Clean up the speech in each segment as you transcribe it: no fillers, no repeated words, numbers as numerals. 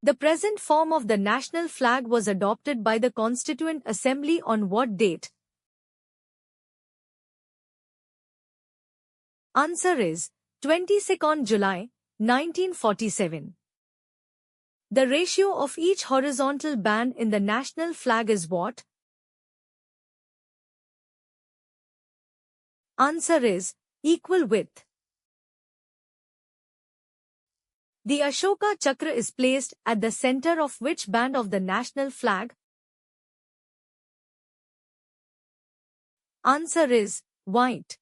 The present form of the national flag was adopted by the Constituent Assembly on what date? Answer is 22nd July, 1947. The ratio of each horizontal band in the national flag is what? Answer is equal width. The Ashoka Chakra is placed at the center of which band of the national flag? Answer is white.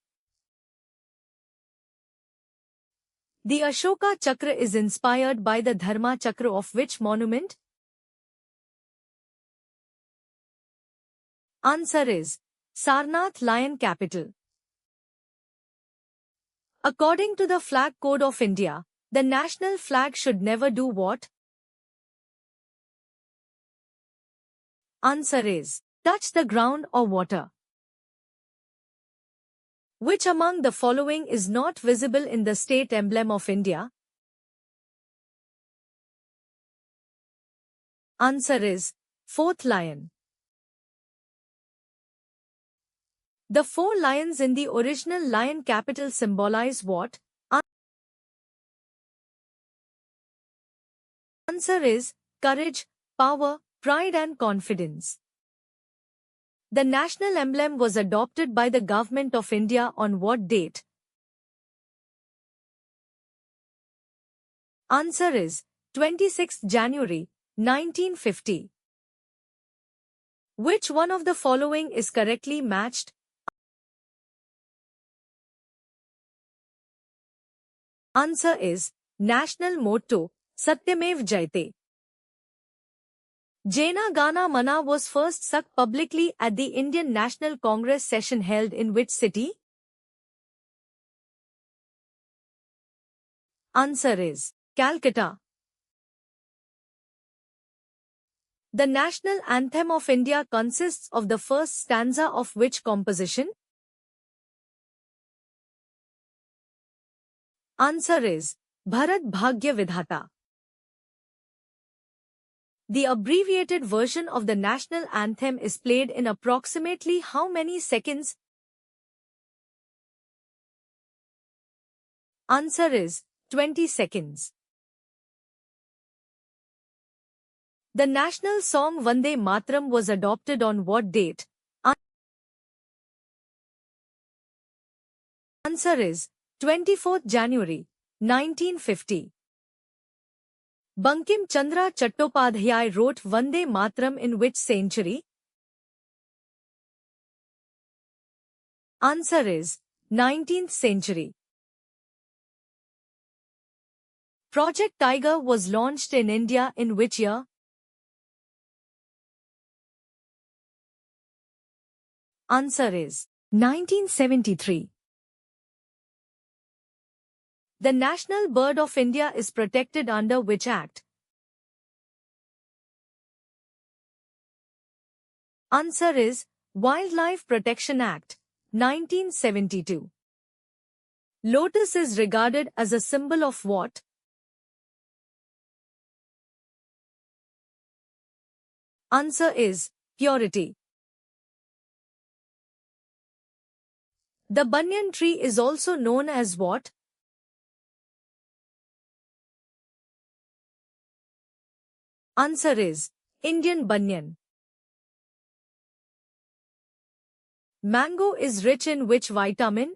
The Ashoka Chakra is inspired by the Dharma Chakra of which monument? Answer is Sarnath Lion Capital. According to the Flag Code of India, the national flag should never do what? Answer is touch the ground or water. Which among the following is not visible in the state emblem of India? Answer is fourth lion. The four lions in the original lion capital symbolize what? Answer is courage, power, pride and confidence. The national emblem was adopted by the Government of India on what date? Answer is 26th January, 1950. Which one of the following is correctly matched? Answer is national motto, Satyamev Jayate. Jena Gana Mana was first sung publicly at the Indian National Congress session held in which city? Answer is Calcutta. The national anthem of India consists of the first stanza of which composition? Answer is Bharat Bhagya Vidhata. The abbreviated version of the national anthem is played in approximately how many seconds? Answer is 20 seconds. The national song Vande Mataram was adopted on what date? Answer is 24th January, 1950. Bankim Chandra Chattopadhyay wrote Vande Mataram in which century? Answer is 19th century. Project Tiger was launched in India in which year? Answer is 1973. The national bird of India is protected under which act? Answer is Wildlife Protection Act, 1972. Lotus is regarded as a symbol of what? Answer is purity. The banyan tree is also known as what? Answer is Indian banyan. Mango is rich in which vitamin?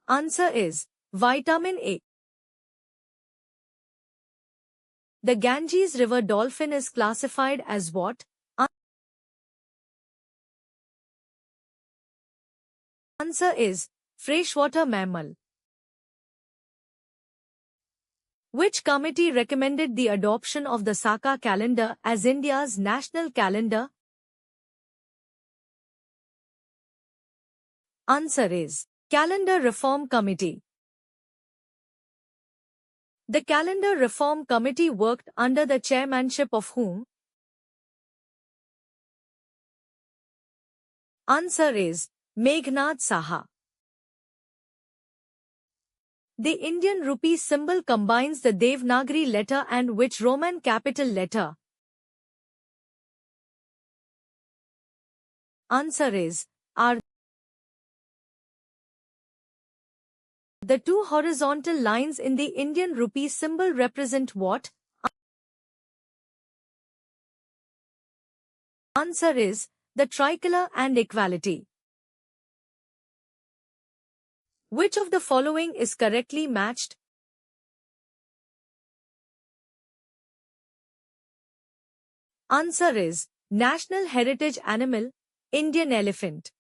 Answer is vitamin A. The Ganges River dolphin is classified as what? Answer is freshwater mammal. Which committee recommended the adoption of the Saka calendar as India's national calendar? Answer is Calendar Reform Committee. The Calendar Reform Committee worked under the chairmanship of whom? Answer is Meghnad Saha. The Indian rupee symbol combines the Devanagari letter and which Roman capital letter? Answer is R. The two horizontal lines in the Indian rupee symbol represent what? Answer is the tricolor and equality. Which of the following is correctly matched? Answer is National Heritage Animal, Indian elephant.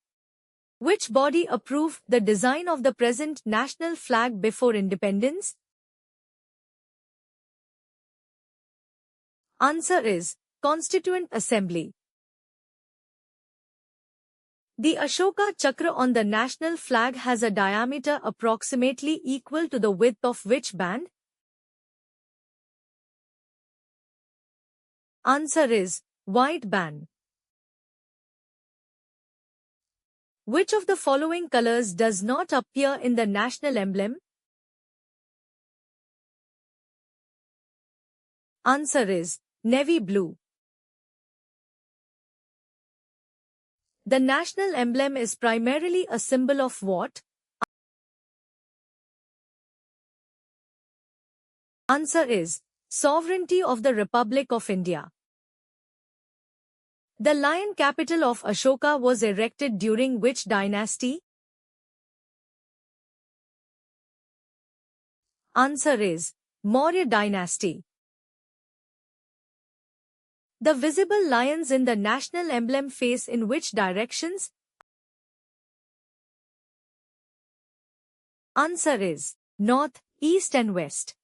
Which body approved the design of the present national flag before independence? Answer is Constituent Assembly. The Ashoka Chakra on the national flag has a diameter approximately equal to the width of which band? Answer is white band. Which of the following colors does not appear in the national emblem? Answer is navy blue. The national emblem is primarily a symbol of what? Answer is sovereignty of the Republic of India. The lion capital of Ashoka was erected during which dynasty? Answer is Maurya dynasty. The visible lions in the national emblem face in which directions? Answer is north, east and west.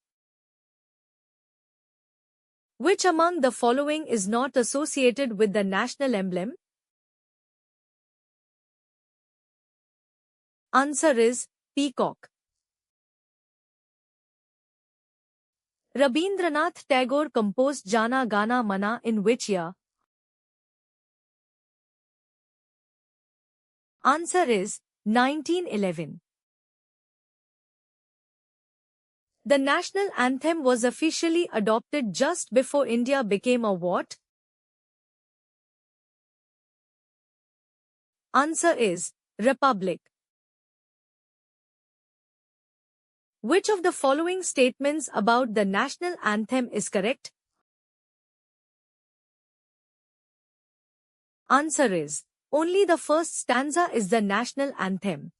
Which among the following is not associated with the national emblem? Answer is peacock. Rabindranath Tagore composed Jana Gana Mana in which year? Answer is 1911. The national anthem was officially adopted just before India became a what? Answer is Republic. Which of the following statements about the national anthem is correct? Answer is only the first stanza is the national anthem.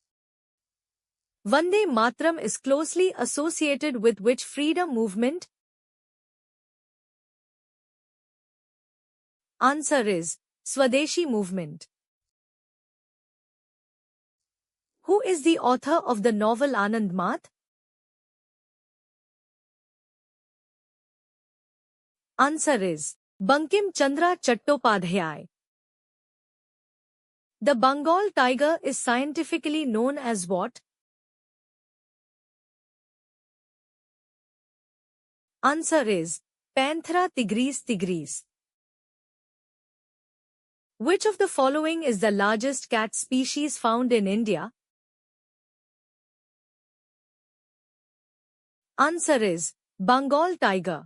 Vande Mataram is closely associated with which freedom movement? Answer is Swadeshi movement. Who is the author of the novel Anand Math? Answer is Bankim Chandra Chattopadhyay. The Bengal tiger is scientifically known as what? Answer is Panthera tigris tigris. Which of the following is the largest cat species found in India? Answer is Bengal tiger.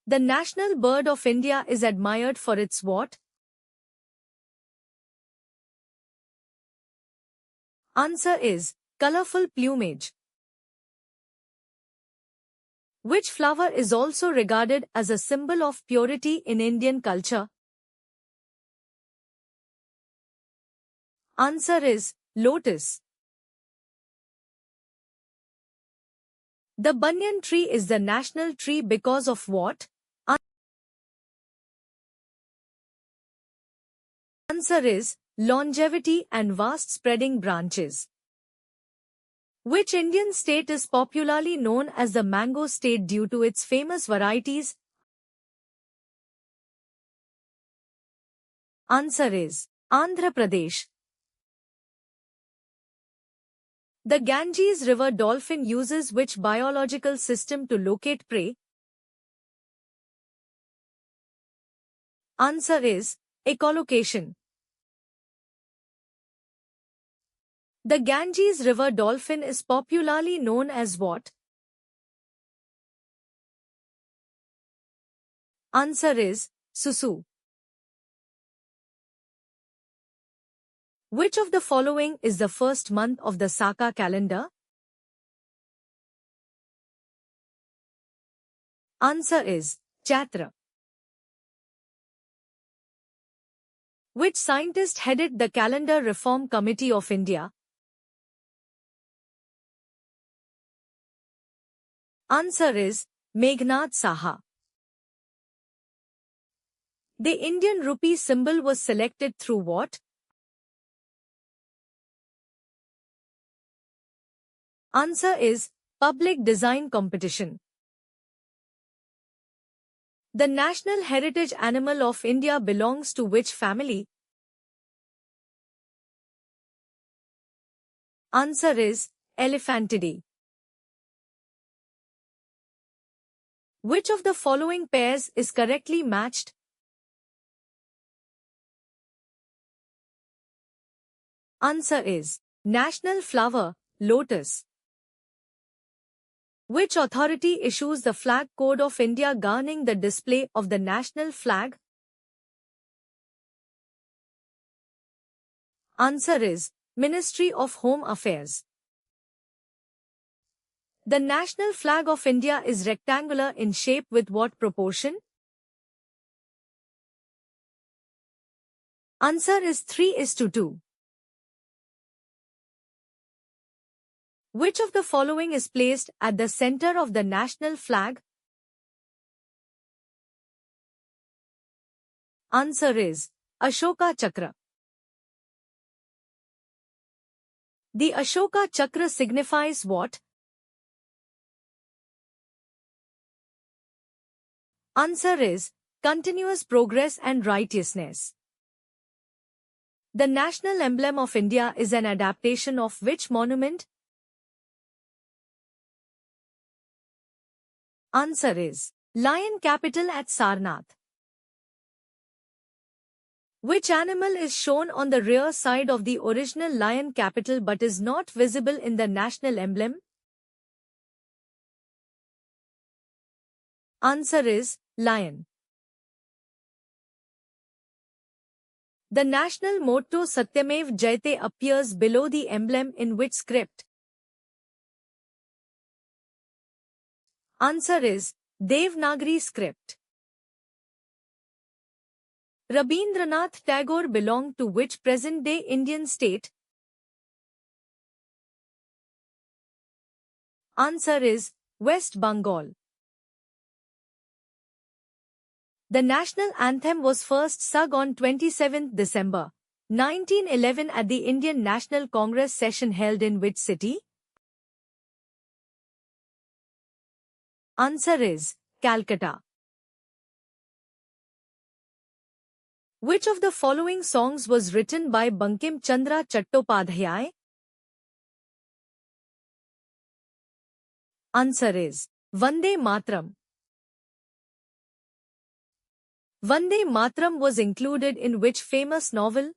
The national bird of India is admired for its what? Answer is colorful plumage. Which flower is also regarded as a symbol of purity in Indian culture? Answer is lotus. The banyan tree is the national tree because of what? Answer is longevity and vast spreading branches. Which Indian state is popularly known as the mango state due to its famous varieties? Answer is Andhra Pradesh. The Ganges River dolphin uses which biological system to locate prey? Answer is echolocation. The Ganges River dolphin is popularly known as what? Answer is Susu. Which of the following is the first month of the Saka calendar? Answer is Chaitra. Which scientist headed the Calendar Reform Committee of India? Answer is Meghnad Saha. The Indian rupee symbol was selected through what? Answer is public design competition. The national heritage animal of India belongs to which family? Answer is Elephantidae. Which of the following pairs is correctly matched? Answer is national flower, lotus. Which authority issues the Flag Code of India governing the display of the national flag? Answer is Ministry of Home Affairs. The national flag of India is rectangular in shape with what proportion? Answer is 3:2. Which of the following is placed at the center of the national flag? Answer is Ashoka Chakra. The Ashoka Chakra signifies what? Answer is continuous progress and righteousness. The national emblem of India is an adaptation of which monument? Answer is Lion Capital at Sarnath. Which animal is shown on the rear side of the original lion capital but is not visible in the national emblem? Answer is lion. The national motto Satyamev Jayate appears below the emblem in which script? Answer is Devanagari script. Rabindranath Tagore belonged to which present-day Indian state? Answer is West Bengal. The national anthem was first sung on 27 December 1911 at the Indian National Congress session held in which city? Answer is Calcutta. Which of the following songs was written by Bankim Chandra Chattopadhyay? Answer is Vande Mataram. Vande Mataram was included in which famous novel?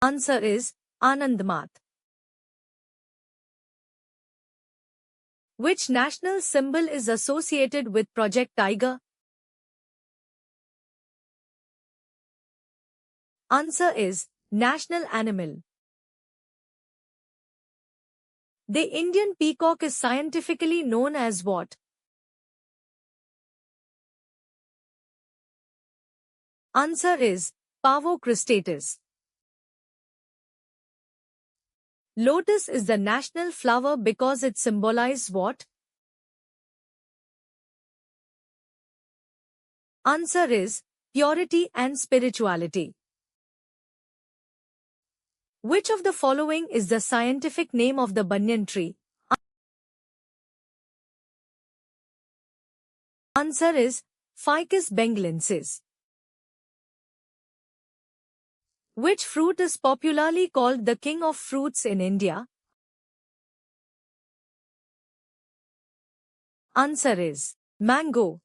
Answer is Anandmath. Which national symbol is associated with Project Tiger? Answer is national animal. The Indian peacock is scientifically known as what? Answer is Pavo cristatus. Lotus is the national flower because it symbolizes what? Answer is purity and spirituality. Which of the following is the scientific name of the banyan tree? Answer is Ficus bengalensis. Which fruit is popularly called the king of fruits in India? Answer is mango.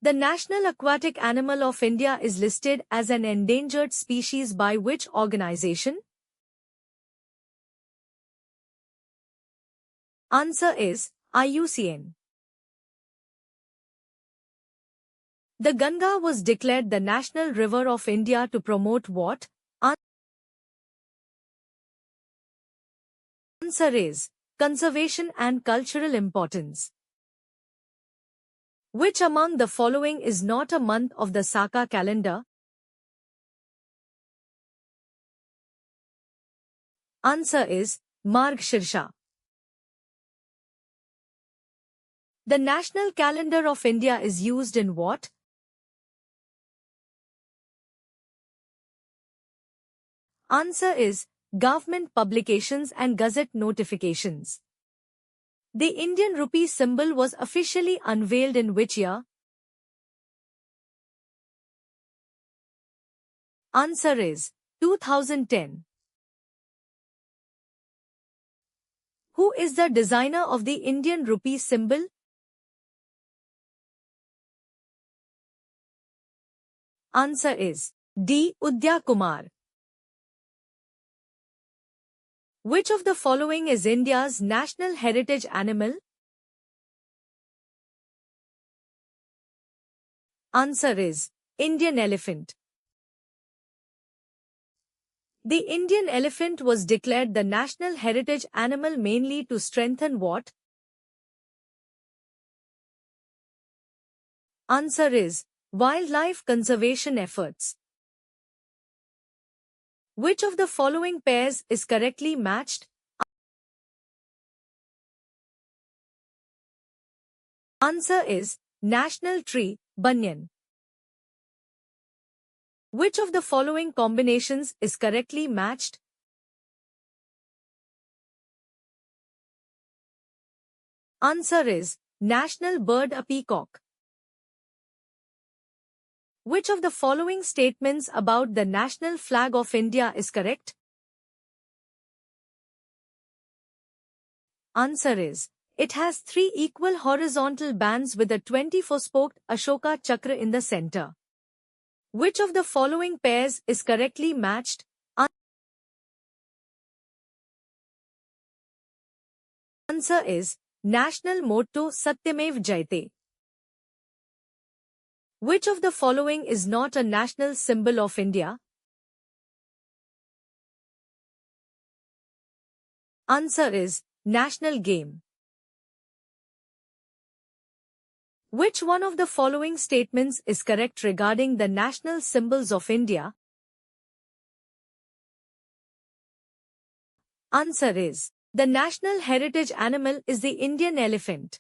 The national aquatic animal of India is listed as an endangered species by which organization? Answer is IUCN. The Ganga was declared the national river of India to promote what? Answer is conservation and cultural importance. Which among the following is not a month of the Saka calendar? Answer is Margshirsha. The national calendar of India is used in what? Answer is government publications and gazette notifications. The Indian rupee symbol was officially unveiled in which year? Answer is 2010. Who is the designer of the Indian rupee symbol? Answer is D. Udaya Kumar. Which of the following is India's national heritage animal? Answer is Indian elephant. The Indian elephant was declared the national heritage animal mainly to strengthen what? Answer is wildlife conservation efforts. Which of the following pairs is correctly matched? Answer is national tree, banyan. Which of the following combinations is correctly matched? Answer is national bird, a peacock. Which of the following statements about the national flag of India is correct? Answer is it has 3 equal horizontal bands with a 24-spoked Ashoka Chakra in the center. Which of the following pairs is correctly matched? Answer is national motto Satyamev Jayate. Which of the following is not a national symbol of India? Answer is national game. Which one of the following statements is correct regarding the national symbols of India? Answer is the national heritage animal is the Indian elephant.